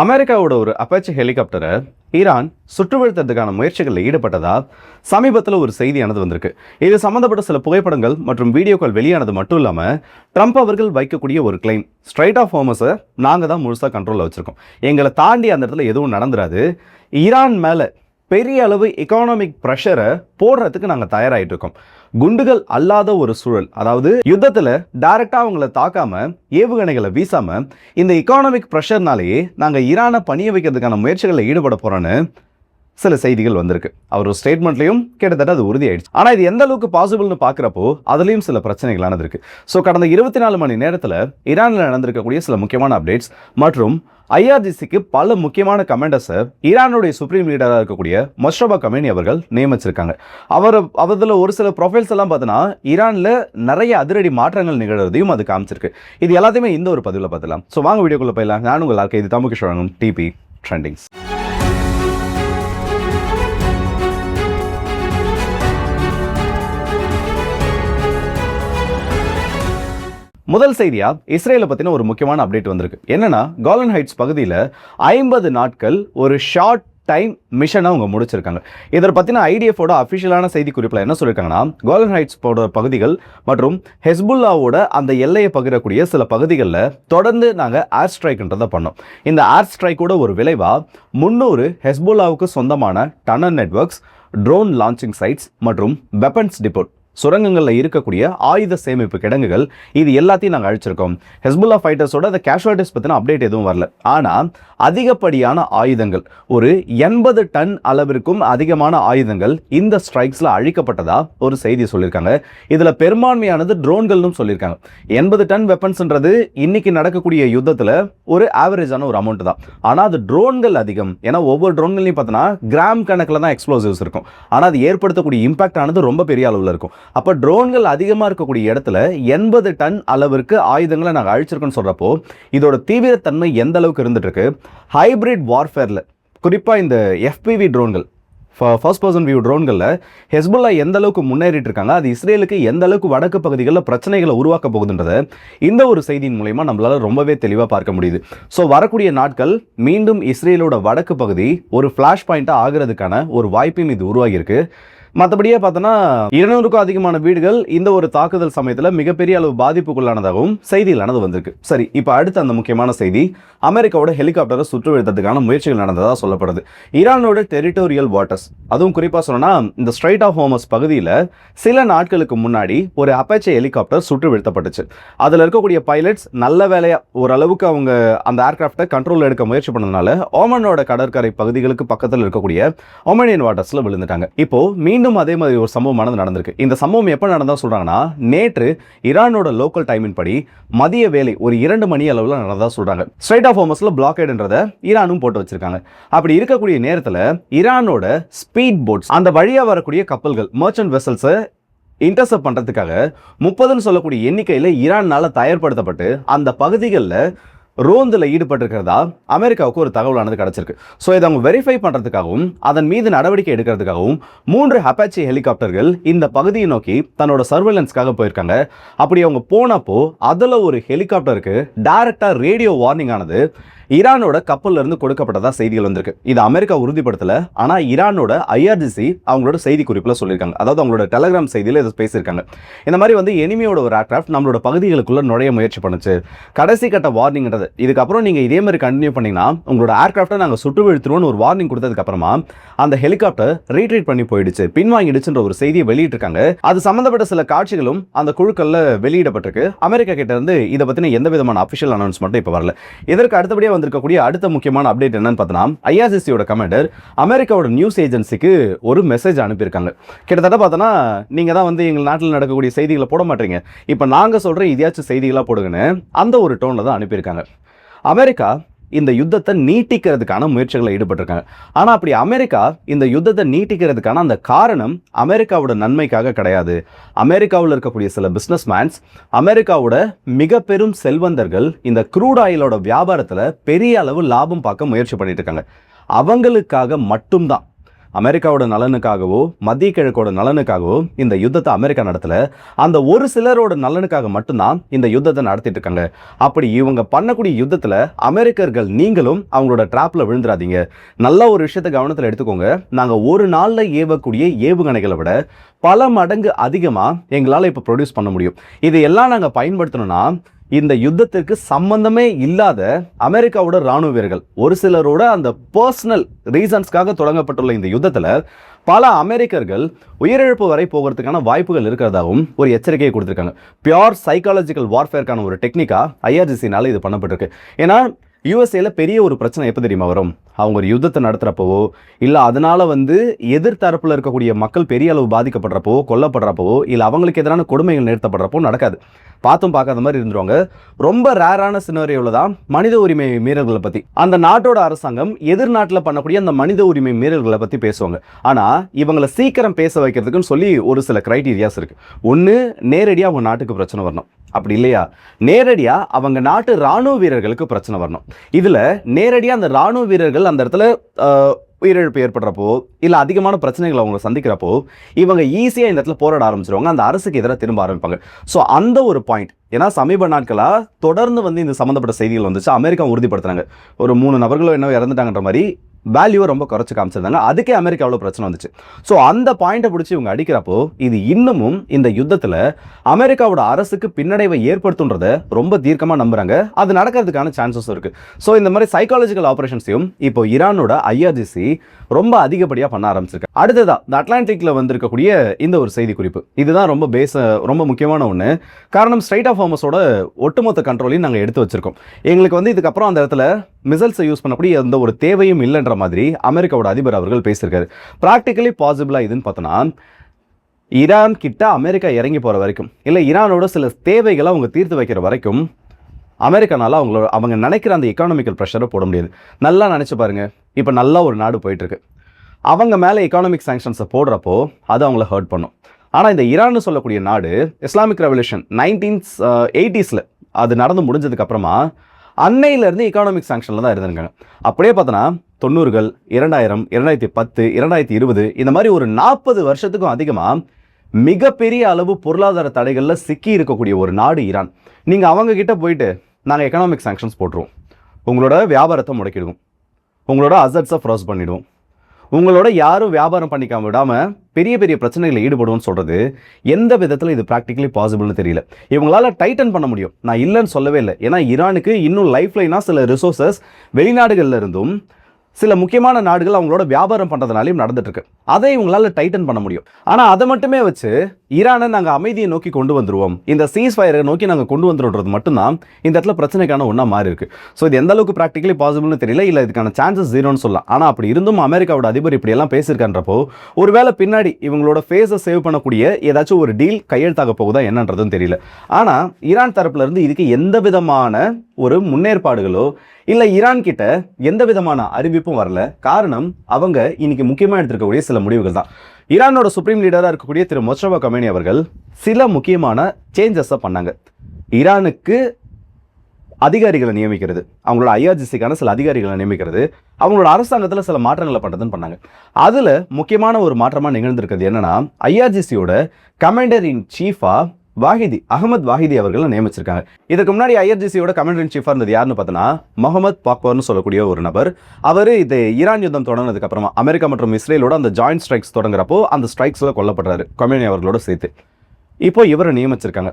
அமெரிக்காவோட ஒரு Apache ஹெலிகாப்டரை Iran சுட்டு வீழ்த்ததுக்கான முயற்சிகளில் ஈடுபட்டதா சமீபத்தில் ஒரு செய்தியானது வந்திருக்கு. இது சம்பந்தப்பட்ட சில புகைப்படங்கள் மற்றும் வீடியோக்கள் வெளியானது மட்டும் இல்லாமல் ட்ரம்ப் அவர்கள் வைக்கக்கூடிய ஒரு கிளைம், ஸ்ட்ரைட் ஆஃப் ஹோர்மஸை நாங்கள் தான் முழுசாக கண்ட்ரோலில் வச்சுருக்கோம், எங்களை தாண்டி அந்த இடத்துல எதுவும் நடந்துராது, ஈரான் மேலே பெரிய அளவு எக்கானமிக் ப்ரெஷரை போடுறதுக்கு நாங்கள் தயாராகிட்டு இருக்கோம். குண்டுகள் அல்லாத ஒரு சூழல், அதாவது யுத்தத்தில் டைரக்டாக அவங்கள தாக்காம ஏவுகணைகளை வீசாம இந்த எக்கானமிக் ப்ரெஷர்னாலேயே நாங்கள் ஈரானை பணிய வைக்கிறதுக்கான முயற்சிகளில் ஈடுபட போகிறோன்னு சில செய்திகள் வந்திருக்கு. அவர் ஒரு ஸ்டேட்மெண்ட்லையும் கிட்டத்தட்ட அது உறுதியாயிடுச்சு. ஆனால் இது எந்த அளவுக்கு பாசிபிள்னு பார்க்குறப்போ அதுலேயும் சில பிரச்சனைகளானது இருக்கு. ஸோ கடந்த 24 மணி நேரத்தில் ஈரானில் நடந்திருக்கக்கூடிய சில முக்கியமான அப்டேட்ஸ் மற்றும் ஐஆர்ஜிசிக்கு பல முக்கியமான கமாண்டர்ஸை ஈரானுடைய சுப்ரீம் லீடராக இருக்கக்கூடிய மொஸ்டபா கமேனி அவர்கள் நியமிச்சிருக்காங்க. அவரில் ஒரு சில ப்ரொஃபைல்ஸ் எல்லாம் பார்த்தீங்கன்னா ஈரானில் நிறைய அதிரடி மாற்றங்கள் நிகழ்றதையும் அது காமிச்சிருக்கு. இது எல்லாத்தையுமே இந்த ஒரு பதிவில் பார்த்துலாம். ஸோ வாங்க வீடியோக்குள்ளே போயிடலாம். நான் உங்கள் வாழ்க்கை இது தமுகேஷ் வழங்கும் டிபி ட்ரெண்டிங்ஸ். முதல் செய்தியா இஸ்ரேலை பத்தின ஒரு முக்கியமான அப்டேட் வந்திருக்கு. என்னன்னா, கோலன் ஹைட்ஸ் பகுதியில் 50 நாட்கள் ஒரு ஷார்ட் டைம் மிஷனை அவங்க முடிச்சிருக்காங்க. இதை பற்றின ஐடிஎஃபோட அஃபிஷியலான செய்தி குறிப்பில் என்ன சொல்லியிருக்காங்கன்னா, கோலன் ஹைட்ஸ் பகுதிகள் மற்றும் ஹெஸ்புல்லாவோட அந்த எல்லையை பகிரக்கூடிய சில பகுதிகளில் தொடர்ந்து நாங்கள் ஏர் ஸ்ட்ரைக்ன்றதை பண்ணோம். இந்த ஏர் ஸ்ட்ரைக்கோட ஒரு விளைவாக 300 ஹெஸ்புல்லாவுக்கு சொந்தமான tunnel networks, drone launching sites மற்றும் வெப்பன்ஸ் டிப்போட், சுரங்கங்களில் இருக்கக்கூடிய ஆயுத சேமிப்பு கிடங்குகள், இது எல்லாத்தையும் நாங்கள் அழிச்சிருக்கோம். ஹெஸ்புல்லா ஃபைட்டர்ஸோட அந்த கேஷுவாலிட்டிஸ் பற்றின அப்டேட் எதுவும் வரல. ஆனால் அதிகப்படியான ஆயுதங்கள், ஒரு 80 டன் அளவிற்கும் அதிகமான ஆயுதங்கள் இந்த ஸ்ட்ரைக்ஸில் அழிக்கப்பட்டதா ஒரு செய்தி சொல்லியிருக்காங்க. இதில் பெரும்பான்மையானது ட்ரோன்கள்னு சொல்லியிருக்காங்க. 80 டன் வெப்பன்ஸ்ன்றது இன்னைக்கு நடக்கக்கூடிய யுத்தத்தில் ஒரு ஆவரேஜான ஒரு அமௌண்ட் தான். ஆனால் அது ட்ரோன்கள் அதிகம். ஏன்னா ஒவ்வொரு ட்ரோன்கள்லையும் பார்த்தோன்னா கிராம் கணக்கில் தான் எக்ஸ்ப்ளோசிவ்ஸ் இருக்கும். ஆனால் அது ஏற்படுத்தக்கூடிய இம்பாக்ட் ஆனது ரொம்ப பெரிய அளவில் இருக்கும். அப்போ ட்ரோன்கள் அதிகமாக இருக்கக்கூடிய இடத்துல 80 டன் அளவிற்கு ஆயுதங்களை நாங்கள் அழிச்சிருக்கோன்னு சொல்கிறப்போ இதோட தீவிரத்தன்மை எந்த அளவுக்கு இருந்துட்டு இருக்கு. ஹைபிரிட் வார்ஃபேரில் குறிப்பாக இந்த எஃபிவி ட்ரோன்கள், ஃபர்ஸ்ட் பர்சன் வியூ ட்ரோன்களில் ஹெஸ்புல்லா எந்த அளவுக்கு முன்னேறிட்டு இருக்காங்க, அது இஸ்ரேலுக்கு எந்த அளவுக்கு வடக்கு பகுதிகளில் பிரச்சனைகளை உருவாக்க போகுதுன்றதை இந்த ஒரு செய்தியின் மூலமா நம்மளால ரொம்பவே தெளிவாக பார்க்க முடியுது. ஸோ வரக்கூடிய நாட்கள் மீண்டும் இஸ்ரேலோட வடக்கு பகுதி ஒரு ஃப்ளாஷ் பாயிண்டாக ஆகிறதுக்கான ஒரு வாய்ப்பையும் இது உருவாகியிருக்கு. மற்றபடியே பார்த்தோன்னா 200க்கும் அதிகமான வீடுகள் இந்த ஒரு தாக்குதல் சமயத்தில் மிகப்பெரிய அளவு பாதிப்புக்குள்ளானதாகவும் செய்தியிலானது வந்திருக்கு. சரி, இப்போ அடுத்த அந்த முக்கியமான செய்தி, அமெரிக்காவோட ஹெலிகாப்டரை சுற்று வீழ்த்ததுக்கான முயற்சிகள் நடந்ததாக சொல்லப்படுது. ஈரானோட டெரிட்டோரியல் வாட்டர்ஸ், அதுவும் குறிப்பாக சொன்னோன்னா இந்த ஸ்ட்ரைட் ஆஃப் ஹோர்மஸ் பகுதியில் சில நாட்களுக்கு முன்னாடி ஒரு அப்பாச்சி ஹெலிகாப்டர் சுற்று வீழ்த்தப்பட்டுச்சு. அதில் இருக்கக்கூடிய பைலட்ஸ் நல்ல வேலையாக ஓரளவுக்கு அவங்க அந்த ஏர்கிராஃப்டை கண்ட்ரோல் எடுக்க முயற்சி பண்ணதுனால ஓமனோட கடற்கரை பகுதிகளுக்கு பக்கத்தில் இருக்கக்கூடிய ஒமனியன் வாட்டர்ஸில் விழுந்துட்டாங்க. இப்போ மீண்டும் அதே மாதிரி ஒரு சம்பவமானது நடந்திருக்கு. இந்த சம்பவம் எப்போ நடந்தா சொல்றாங்கன்னா, நேற்று ஈரானோட லோக்கல் டைமின் படி மதிய வேலை ஒரு 2 மணி அளவில் நடந்ததா சொல்றாங்க. ஸ்ட்ரைட் ஆஃப் ஹோர்மஸ்ல பிளாக்கேடுன்றதை ஈரானும் போட்டு வச்சிருக்காங்க. அப்படி இருக்கக்கூடிய நேரத்தில் ஈரானோட ஸ்பீட் போட்ஸ், அந்த வழியாக வரக்கூடிய கப்பல்கள், மர்ச்சன்ட் வெசல்ஸை இன்டர்செப்ட் பண்ணுறதுக்காக 30ன்னு சொல்லக்கூடிய எண்ணிக்கையில் ஈரானால் தயார்படுத்தப்பட்டு அந்த பகுதிகளில் ரோந்தில் ஈடுபட்டிருக்கிறதா அமெரிக்காவுக்கு ஒரு தகவலானது கிடைச்சிருக்கு. ஸோ இதை அவங்க வெரிஃபை பண்ணுறதுக்காகவும் அதன் மீது நடவடிக்கை எடுக்கிறதுக்காகவும் 3 அப்பாச்சி ஹெலிகாப்டர்கள் இந்த பகுதியை நோக்கி தன்னோட சர்வேலன்ஸ்க்காக போயிருக்காங்க. அப்படி அவங்க போனப்போ அதில் ஒரு ஹெலிகாப்டருக்கு டைரக்டாக ரேடியோ வார்னிங் ஆனது ஈரானோட கப்பல்ல இருந்து கொடுக்கப்பட்டதா செய்திகள் வந்திருக்கு. இது அமெரிக்கா உறுதிப்படுத்தல, ஆனா ஈரானோட ஐஆர்ஜிசி அவங்களோட செய்தி குறிப்பில் சொல்லியிருக்காங்க. அதாவது அவங்களோட டெலிகிராம் செய்தியில் இதை பேசியிருக்காங்க. இந்த மாதிரி வந்து எனிமியோட ஒரு ஏர்கிராஃப்ட் நம்மளோட பகுதிகளுக்குள்ள நுழைய முயற்சி பண்ணுச்சு, கடைசி கட்ட வார்னிங்ன்றது, இதுக்கப்புறம் நீங்க இதே மாதிரி கண்டினியூ பண்ணீங்கன்னா உங்களோட ஏர்கிராஃப்டை நாங்கள் சுட்டு வீழ்த்துறோம்னு ஒரு வார்னிங் கொடுத்ததுக்கு அப்புறமா அந்த ஹெலிகாப்டர் ரீட்ரீட் பண்ணி போயிடுச்சு, பின்வாங்கிடுச்சுன்ற ஒரு செய்தியை வெளியிட்டிருக்காங்க. அது சம்பந்தப்பட்ட சில காட்சிகளும் அந்த குழுக்கள்ல வெளியிடப்பட்டிருக்கு. அமெரிக்கா கிட்ட இருந்து இதை பத்தின எந்த விதமான அபிஷியல் அனௌன்ஸ்மெண்ட் இப்போ வரல. இதற்கு அடுத்தபடியாக இருக்கக்கூடிய அடுத்த முக்கியமான அப்டேட் என்னன்னு பார்த்தோம்னா, ஐஆர்ஜிசியோட கமாண்டர் அமெரிக்காவோட நியூஸ் ஏஜென்சிக்கு ஒரு மெசேஜ் அனுப்பியிருக்காங்க. கிட்டத்தட்ட பார்த்தோன்னா, நீங்க தான் வந்து எங்கள் நாட்டில் நடக்கக்கூடிய செய்திகளை போட மாட்டீங்க, இப்போ நாங்க சொல்ற இதையாச்சும் செய்திகளாக போடுங்கன்னு அந்த ஒரு டோன்ல தான் அனுப்பியிருக்காங்க. அமெரிக்கா இந்த யுத்தத்தை நீட்டிக்கிறதுக்கான முயற்சிகளை ஈடுபட்டிருக்காங்க. ஆனால் அப்படி அமெரிக்கா இந்த யுத்தத்தை நீட்டிக்கிறதுக்கான அந்த காரணம் அமெரிக்காவோட நன்மைக்காக கிடையாது. அமெரிக்காவில் இருக்கக்கூடிய சில பிஸ்னஸ் மேன்ஸ், அமெரிக்காவோட மிக பெரும் செல்வந்தர்கள் இந்த க்ரூட் ஆயிலோட வியாபாரத்தில் பெரிய அளவு லாபம் பார்க்க முயற்சி பண்ணிட்டு இருக்காங்க. அவங்களுக்காக மட்டும்தான் அமெரிக்காவோட நலனுக்காகவோ மத்திய கிழக்கோட நலனுக்காகவோ இந்த யுத்தத்தை அமெரிக்கா நடத்தல, அந்த ஒரு சிலரோட நலனுக்காக மட்டும்தான் இந்த யுத்தத்தை நடத்திட்டு இருக்காங்க. அப்படி இவங்க பண்ணக்கூடிய யுத்தத்துல அமெரிக்கர்கள் நீங்களும் அவங்களோட டிராப்ல விழுந்துடாதீங்க. நல்ல ஒரு விஷயத்தை கவனத்தில் எடுத்துக்கோங்க. நாங்க ஒரு நாள்ல ஏவக்கூடிய ஏவுகணைகளை விட பல மடங்கு அதிகமா எங்களால் இப்போ ப்ரொடியூஸ் பண்ண முடியும். இது எல்லாம் நாங்கள் பயன்படுத்தணும்னா இந்த யுத்தத்திற்கு சம்பந்தமே இல்லாத அமெரிக்காவோட ராணுவ வீரர்கள் ஒரு சிலரோட அந்த பர்சனல் ரீசன்ஸ்க்காக தொடங்கப்பட்டுள்ள இந்த யுத்தத்தில் பல அமெரிக்கர்கள் உயிரிழப்பு வரை போகிறதுக்கான வாய்ப்புகள் இருக்கிறதாகவும் ஒரு எச்சரிக்கையை கொடுத்துருக்காங்க. பியோர் சைக்காலஜிக்கல் வார்ஃபேர்க்கான ஒரு டெக்னிக்கா IRGCனால இது பண்ணப்பட்டிருக்கு. ஏன்னா யூஎஸ்ஏல பெரிய ஒரு பிரச்சனை எப்போ தெரியுமா வரும்? அவங்க ஒரு யுத்தத்தை நடத்துகிறப்பவோ இல்லை அதனால எதிர்த்தரப்பில் இருக்கக்கூடிய மக்கள் பெரிய அளவு பாதிக்கப்படுறப்போ, கொல்லப்படுறப்போ, இல்லை அவங்களுக்கு எதிரான கொடுமைகள் நிறுத்தப்படுறப்போ நடக்காது. பார்த்தும் பார்க்காத மாதிரி இருந்துருவாங்க. ரொம்ப ரேரான சினாரியோவில் தான் மனித உரிமை மீறல்களை பற்றி அந்த நாட்டோட அரசாங்கம் எதிர்நாட்டில் பண்ணக்கூடிய அந்த மனித உரிமை மீறல்களை பற்றி பேசுவாங்க. ஆனால் இவங்களை சீக்கிரம் பேச வைக்கிறதுக்குன்னு சொல்லி ஒரு சில கிரைட்டீரியாஸ் இருக்குது. ஒன்று, நேரடியாக அவங்க நாட்டுக்கு பிரச்சனை வரணும். அப்படி இல்லையா நேரடியாக அவங்க நாட்டு ராணுவ வீரர்களுக்கு பிரச்சனை வரணும். இதில் நேரடியாக அந்த ராணுவ வீரர்கள் அந்த இடத்துல உயிரிழப்பு ஏற்படுறப்போ இல்லை அதிகமான பிரச்சனைகளை அவங்க சந்திக்கிறப்போ இவங்க ஈஸியாக இந்த இடத்துல போராட ஆரம்பிச்சிருவாங்க, அந்த அரசுக்கு எதிராக திரும்ப ஆரம்பிப்பாங்க. ஸோ அந்த ஒரு பாயிண்ட், ஏன்னா சமீப நாட்களாக தொடர்ந்து இந்த சம்மந்தப்பட்ட செய்திகள் வந்துச்சு. அமெரிக்கா உறுதிப்படுத்துறாங்க ஒரு 3 நபர்களும் என்ன இறந்துட்டாங்கன்ற மாதிரி வேல்யூவை ரொம்ப குறைச்சி காமிச்சிருந்தாங்க. அதுக்கே அமெரிக்காவில் பிரச்சனை வந்துச்சு. ஸோ அந்த பாயிண்டை பிடிச்சி இவங்க அடிக்கிறப்போ இது இன்னமும் இந்த யுத்தத்தில் அமெரிக்காவோட அரசுக்கு பின்னடைவை ஏற்படுத்துன்றதை ரொம்ப தீர்க்கமாக நம்புறாங்க. அது நடக்கிறதுக்கான சான்சஸ் இருக்கு. ஸோ இந்த மாதிரி சைக்காலஜிக்கல் ஆப்ரேஷன்ஸையும் இப்போ ஈரானோட IRGC ரொம்ப அதிகப்படியாக பண்ண ஆரம்பிச்சிருக்கு. அடுத்ததா இந்த அட்லாண்டிக்ல வந்திருக்கக்கூடிய இந்த ஒரு செய்தி குறிப்பு, இதுதான் ரொம்ப முக்கியமான ஒன்று. காரணம், ஸ்ட்ரைட் ஆஃப் ஹார்மஸோட ஒட்டுமொத்த கண்ட்ரோலையும் நாங்கள் எடுத்து வச்சிருக்கோம். எங்களுக்கு இதுக்கப்புறம் அந்த இடத்துல மிசைல்ஸை யூஸ் பண்ணக்கூடிய எந்த ஒரு தேவையும் இல்லைன்ற மாதிரி அமெரிக்காவோட அதிபர் அவர்கள் பேசியிருக்காரு. பிராக்டிக்கலி பாசிபிளா இதுன்னு பார்த்தோன்னா, ஈரான் கிட்ட அமெரிக்கா இறங்கி போற வரைக்கும், இல்லை ஈரானோட சில தேவைகளை அவங்க தீர்த்து வைக்கிற வரைக்கும் அமெரிக்கானால அவங்க நினைக்கிற அந்த எக்கானமிக்கல் ப்ரெஷரை போட முடியாது. நல்லா நினைச்சு பாருங்க, இப்போ நல்லா ஒரு நாடு போயிட்டு இருக்கு, அவங்க மேலே எக்கானமிக் சாங்ஷன்ஸை போடுறப்போ அது அவங்கள ஹர்ட் பண்ணும். ஆனால் இந்த ஈரான் சொல்லக்கூடிய நாடு இஸ்லாமிக் ரெவல்யூஷன் 1980s அது நடந்து முடிஞ்சதுக்கு அப்புறமா அன்னையிலேருந்து எக்கானமிக் சாங்ஷனில் தான் இருந்திருக்காங்க. அப்படியே பார்த்தோன்னா 90கள், 2000, 2010, 2020 இந்த மாதிரி ஒரு 40 வருஷத்துக்கும் அதிகமாக மிகப்பெரிய அளவு பொருளாதார தடைகளில் சிக்கி இருக்கக்கூடிய ஒரு நாடு ஈரான். நீங்கள் அவங்க கிட்ட போயிட்டு நாங்கள் எக்கனாமிக் சாங்ஷன்ஸ் போட்டுருவோம், உங்களோட வியாபாரத்தை முடக்கிடுவோம், உங்களோட அசட்ஸை ஃப்ரோஸ் பண்ணிவிடுவோம், உங்களோட யாரும் வியாபாரம் பண்ணிக்காம விடாமல் பெரிய பெரிய பிரச்சனைகளை ஈடுபடுவோம்னு சொல்கிறது எந்த விதத்தில் இது ப்ராக்டிக்கலி பாசிபிள்னு தெரியல. இவங்களால டைட்டன் பண்ண முடியும், நான் இல்லைன்னு சொல்லவே இல்லை. ஏன்னா ஈரானுக்கு இன்னும் லைஃப் லைனாக சில ரிசோர்ஸஸ் வெளிநாடுகளில் இருந்தும் சில முக்கியமான நாடுகள் அவங்களோட வியாபாரம் பண்ணுறதுனாலையும் நடந்துட்டு இருக்கு. அதை இவங்களால டைட்டன் பண்ண முடியும். ஆனால் அதை மட்டுமே வச்சு ஈரானை நாங்கள் அமைதியை நோக்கி கொண்டு வந்துருவோம், இந்த சீஸ் ஃபயரை நோக்கி நாங்கள் கொண்டு வந்துடுறது மட்டும்தான் இந்த இடத்துல பிரச்சனைக்கான ஒன்றா மாறி இருக்கு. ஸோ இது எந்த அளவுக்கு ப்ராக்டிக்கலி பாசிபிள்னு தெரியல, இல்லை இதுக்கான சான்சஸ் ஜீரோன்னு சொல்லலாம். ஆனால் அப்படி இருந்தும் அமெரிக்காவோட அதிபர் இப்படி எல்லாம் பேசியிருக்கான்றப்போ ஒருவேளை பின்னாடி இவங்களோட ஃபேஸை சேவ் பண்ணக்கூடிய ஏதாச்சும் ஒரு டீல் கையெழுத்தாக போகுதா என்னன்றதும் தெரியல. ஆனால் ஈரான் தரப்புல இருந்து இதுக்கு எந்த விதமான ஒரு முன்னேற்பாடுகளோ இல்லை ஈரான் கிட்ட எந்த விதமான அறிவிப்பும் வரல. காரணம், அவங்க இன்னைக்கு முக்கியமாக எடுத்திருக்கக்கூடிய சில முடிவுகள் தான். ஈரானோட சுப்ரீம் லீடராக இருக்கக்கூடிய திரு மொஸ்தபா கமேனி அவர்கள் சில முக்கியமான சேஞ்சஸை பண்ணாங்க. ஈரானுக்கு அதிகாரிகளை நியமிக்கிறது, அவங்களோட IRGCக்கான சில அதிகாரிகளை நியமிக்கிறது, அவங்களோட அரசாங்கத்தில் சில மாற்றங்களை பண்ணுறதுன்னு பண்ணாங்க. அதில் முக்கியமான ஒரு மாற்றமாக நிகழ்ந்திருக்கிறது என்னன்னா, IRGCயோட கமாண்டர் இன் சீஃபாக அகமது வாஹிதி அவர்களை நியமிச்சிருக்காங்க. இதுக்கு முன்னாடி IRGCயோட கமாண்டர் இன் சீஃபாக இருந்தது யாருன்னு பார்த்தோன்னா முகமது பாக்வர்னு சொல்லக்கூடிய ஒரு நபர். அவர் இது ஈரான் யுத்தம் தொடங்கினதுக்கு அப்புறமா அமெரிக்கா மற்றும் இஸ்ரேலோட அந்த ஜாயிண்ட் ஸ்ட்ரைக்ஸ் தொடங்குறப்போ அந்த ஸ்ட்ரைக்ஸில் கொல்லப்படுறாரு கமேனி அவர்களோட சேர்த்து. இப்போ இவரை நியமிச்சிருக்காங்க.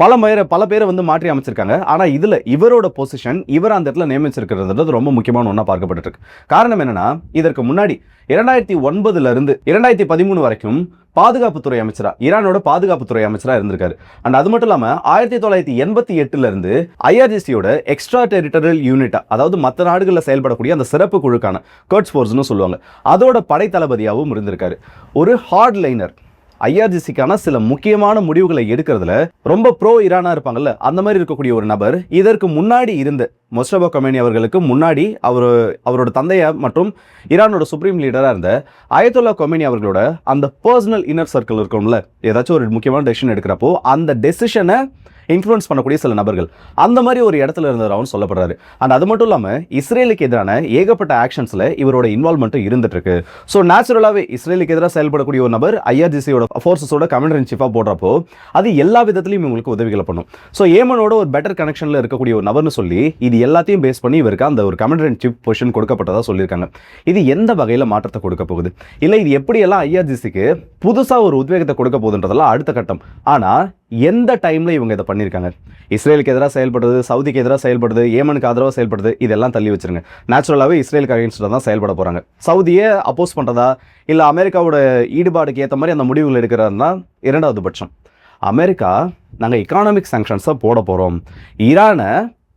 பல பேரை மாற்றி அமைச்சிருக்காங்க. ஆனால் இதில் இவரோட பொசிஷன், இவர் அந்த இடத்துல நியமிச்சிருக்கிறது ரொம்ப முக்கியமான ஒன்றா பார்க்கப்பட்டு இருக்கு. காரணம் என்னன்னா, இதற்கு முன்னாடி 2009 இருந்து 2013 வரைக்கும் பாதுகாப்புத்துறை அமைச்சரா, ஈரானோட பாதுகாப்புத்துறை அமைச்சராக இருந்திருக்காரு. அண்ட் அது மட்டும் இல்லாமல் 1988 இருந்து IRGCயோட எக்ஸ்ட்ரா டெரிட்டரியல் யூனிட்டா, அதாவது மற்ற நாடுகளில் செயல்படக்கூடிய அந்த சிறப்பு குழுக்கான கர்ட்ஸ் ஃபோர்ஸ்னு சொல்லுவாங்க, அதோட படை தளபதியாகவும் இருந்திருக்காரு. ஒரு ஹார்ட் லைனர். IRGCக்கான சில முக்கியமான முடிவுகளை எடுக்கிறதுல ரொம்ப ப்ரோ ஈரானா இருப்பாங்கல்ல, அந்த மாதிரி இருக்கக்கூடிய ஒரு நபர். இதற்கு முன்னாடி இருந்த மொஸ்தபா கமேனி அவர்களுக்கு முன்னாடி அவரோட தந்தையா மற்றும் ஈரானோட சுப்ரீம் லீடராக இருந்த அயத்துல்லா கொமேனி அவர்களோட அந்த பர்சனல் இன்னர் சர்க்கிள் இருக்கும்ல, ஏதாச்சும் ஒரு முக்கியமான டெசிஷன் எடுக்கிறப்போ அந்த டெசிஷனை இன்ஃப்ளூயன்ஸ் பண்ணக்கூடிய சில நபர்கள், அந்த மாதிரி ஒரு இடத்துல இருந்தவராகவும் சொல்லப்படுறாரு. அண்ட் அது மட்டும் இல்லாமல் இஸ்ரேலுக்கு எதிரான ஏகப்பட்ட ஆக்ஷன்ஸில் இவரோட இன்வால்மெண்ட்டும் இருந்துட்டு இருக்கு. ஸோ நேச்சுரலாகவே இஸ்ரேலுக்கு எதிராக செயல்படக்கூடிய ஒரு நபர் IRGCயோட ஃபோர்ஸஸோட கமாண்டர் இன் சீஃபாக போடுறப்போ அது எல்லா விதத்திலையும் இவங்களுக்கு உதவிகளை பண்ணும். ஸோ ஏமனோட ஒரு பெட்டர் கனெக்ஷனில் இருக்கக்கூடிய ஒரு நபர்னு சொல்லி இது எல்லாத்தையும் பேஸ் பண்ணி இவருக்கு அந்த ஒரு கமாண்டர் இன் சீஃப் பொசிஷன் கொடுக்கப்பட்டதாக சொல்லியிருக்காங்க. இது எந்த வகையில் மாற்றத்தை கொடுக்க போகுது, இல்லை இது எப்படியெல்லாம் IRGCக்கு புதுசாக ஒரு உத்வேகத்தை கொடுக்க போகுதுன்றதெல்லாம் அடுத்த கட்டம். ஆனால் எந்த டைமில் இவங்க இதை பண்ணியிருக்காங்க? இஸ்ரேலுக்கு எதிராக செயல்படுறது, சவுதிக்கு எதிராக செயல்படுறது, ஏமனுக்கு ஆதரவாக செயல்படுறது, இதெல்லாம் தள்ளி வச்சிருங்க. நேச்சுரலாகவே இஸ்ரேலுக்கு அகேன்ஸ்டாக தான் செயல்பட போகிறாங்க. சவுதியை அப்போஸ் பண்ணுறதா இல்லை அமெரிக்காவோட ஈடுபாடுக்கு ஏற்ற மாதிரி அந்த முடிவுகள் எடுக்கிறது தான் இரண்டாவது பட்சம். அமெரிக்கா நாங்கள் எக்கானமிக் சாங்ஷன்ஸை போட போகிறோம், ஈரானை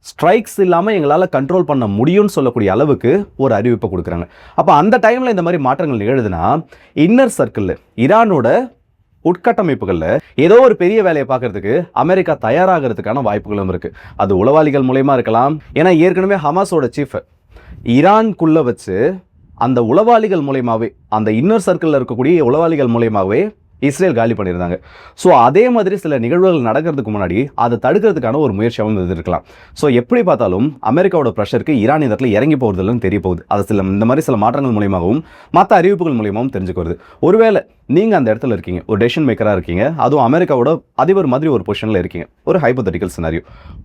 ஸ்ட்ரைக்ஸ் இல்லாமல் எங்களால் கண்ட்ரோல் பண்ண முடியும்னு சொல்லக்கூடிய அளவுக்கு ஒரு அறிவிப்பை கொடுக்குறாங்க. அப்போ அந்த டைமில் இந்த மாதிரி மாற்றங்கள் நிகழுதுன்னா இன்னர் சர்க்கிளில் ஈரானோட உட்கட்டமைப்புகளில் ஏதோ ஒரு பெரிய வேலையை பார்க்கறதுக்கு அமெரிக்கா தயாராகிறதுக்கான வாய்ப்புகளும் இருக்குது. அது உளவாளிகள் மூலயமா இருக்கலாம். ஏன்னா ஏற்கனவே ஹமாஸோட சீஃப் ஈரான்குள்ளே வச்சு அந்த உளவாளிகள் மூலயமாவே, அந்த இன்னர் சர்க்கிளில் இருக்கக்கூடிய உளவாளிகள் மூலயமாவே இஸ்ரேல் காலி பண்ணியிருந்தாங்க. ஸோ அதே மாதிரி சில நிகழ்வுகள் நடக்கிறதுக்கு முன்னாடி அதை தடுக்கிறதுக்கான ஒரு முயற்சியாகவும் இருக்கலாம். ஸோ எப்படி பார்த்தாலும் அமெரிக்காவோட ப்ரெஷருக்கு ஈரான் இந்த இடத்துல இறங்கி போகிறதுலன்னு தெரிய போகுது. அது இந்த மாதிரி சில மாற்றங்கள் மூலியமாகவும் மற்ற அறிவிப்புகள் மூலியமாகவும் தெரிஞ்சுக்க வருது. ஒருவேளை நீங்கள் அந்த இடத்துல இருக்கீங்க, ஒரு டெசிஷன் மேக்கராக இருக்கீங்க, அதுவும் அமெரிக்காவோட அதிபர் மாதிரி ஒரு பொசிஷனில் இருக்கீங்க, ஒரு ஹைப்போதெட்டிக்கல் சினாரியோ,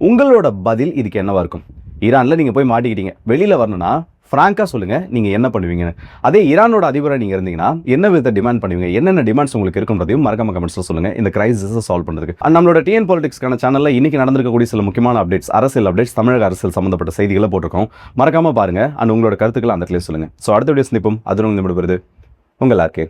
உங்களோட பதில் இதுக்கு என்னவா இருக்கும்? ஈரானில் நீங்கள் போய் மாட்டிக்கிட்டீங்க, வெளியில் வரணும்னா ஃப்ராங்காக சொல்லுங்கள் நீங்கள் என்ன பண்ணுவீங்கன்னு. அதே ஈரானோட அதிபராக நீங்கள் இருந்தீங்கன்னா என்ன விதத்தை டிமாண்ட் பண்ணுவீங்க, என்னென்ன டிமாண்ட்ஸ் உங்களுக்கு இருக்குன்றதையும் மறக்காம கமெண்ட்ஸில் சொல்லுங்கள், இந்த கிரைசிஸை சால்வ் பண்ணுறதுக்கு. அண்ட் நம்மளோட டிஎன் பாலிடிக்ஸ்க்கான சேனலில் இன்றைக்கி நடந்திருக்கக்கூடிய சில முக்கியமான அப்டேட்ஸ், அரசியல் அப்டேட்ஸ், தமிழக அரசியல் சம்மந்தப்பட்ட செய்திகளை போட்டிருக்கோம். மறக்காமல் பாருங்கள். அண்ட் உங்களோட கருத்துக்களை அந்த இடத்துல சொல்லுங்கள். ஸோ அடுத்த வீடியோ சந்திப்போம். அது உங்களுக்கு விடுபடுது உங்கள் ஆர்கே.